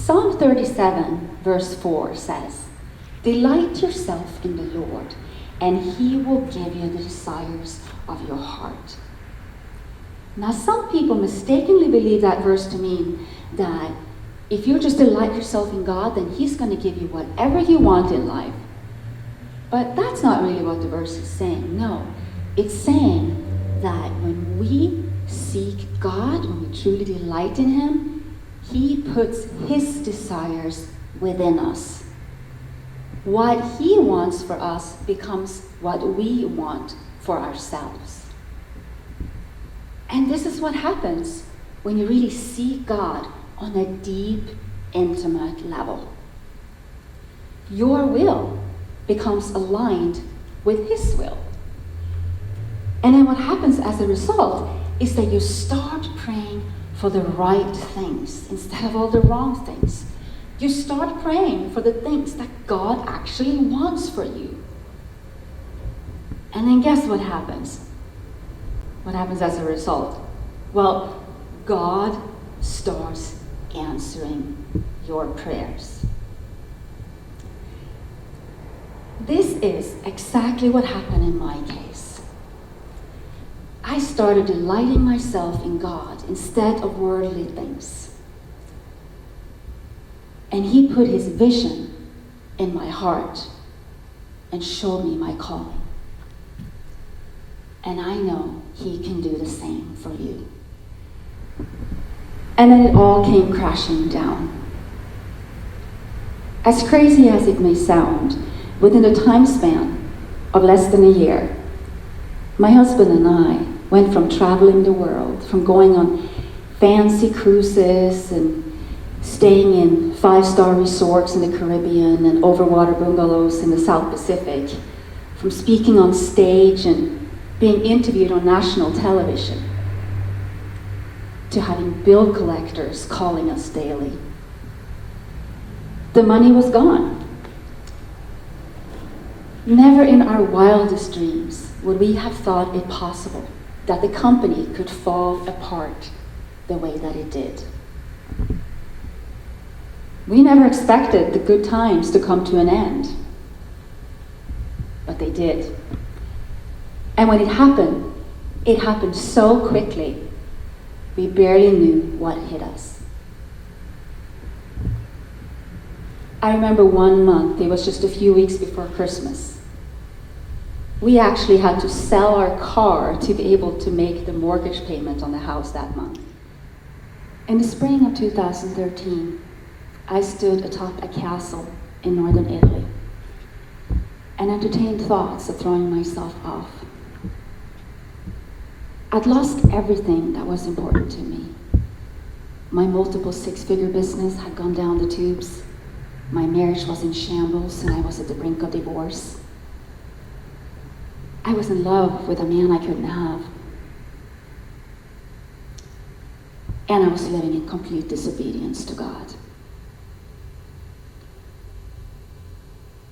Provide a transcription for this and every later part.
Psalm 37, verse 4 says, "Delight yourself in the Lord, and he will give you the desires of your heart." Now, some people mistakenly believe that verse to mean that if you just delight yourself in God, then he's going to give you whatever you want in life. But that's not really what the verse is saying. No, it's saying that when we seek God, when we truly delight in him, he puts his desires within us. What he wants for us becomes what we want for ourselves. And this is what happens when you really seek God on a deep, intimate level. Your will becomes aligned with his will. And then what happens as a result is that you start praying for the right things instead of all the wrong things. You start praying for the things that God actually wants for you. And then guess what happens? What happens as a result? Well, God starts answering your prayers. This is exactly what happened in my case. I started delighting myself in God instead of worldly things. And he put his vision in my heart and showed me my calling. And I know he can do the same for you. And then it all came crashing down. As crazy as it may sound, within a time span of less than a year, my husband and I went from traveling the world, from going on fancy cruises and staying in 5-star resorts in the Caribbean and overwater bungalows in the South Pacific, from speaking on stage and being interviewed on national television, to having bill collectors calling us daily. The money was gone. Never in our wildest dreams would we have thought it possible that the company could fall apart the way that it did. We never expected the good times to come to an end, but they did. And when it happened so quickly, we barely knew what hit us. I remember one month, it was just a few weeks before Christmas. We actually had to sell our car to be able to make the mortgage payment on the house that month. In the spring of 2013, I stood atop a castle in northern Italy and entertained thoughts of throwing myself off. I'd lost everything that was important to me. My multiple 6-figure business had gone down the tubes. My marriage was in shambles and I was at the brink of divorce. I was in love with a man I couldn't have. And I was living in complete disobedience to God.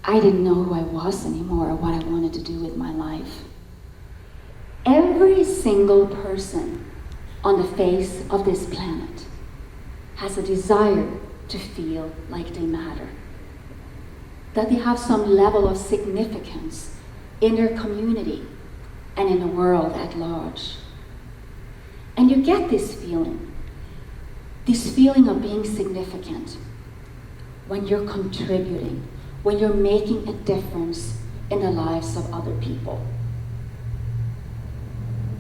I didn't know who I was anymore or what I wanted to do with my life. Every single person on the face of this planet has a desire to feel like they matter, that they have some level of significance in their community and in the world at large. And you get this feeling of being significant when you're contributing, when you're making a difference in the lives of other people.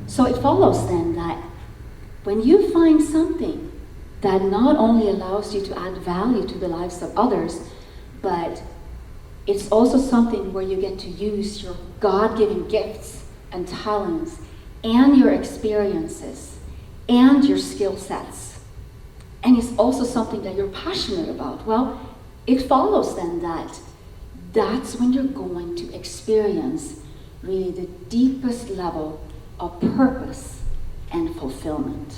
So it follows then that when you find something that not only allows you to add value to the lives of others, but it's also something where you get to use your God-given gifts and talents and your experiences and your skill sets, and it's also something that you're passionate about, well, it follows then that that's when you're going to experience really the deepest level of purpose and fulfillment.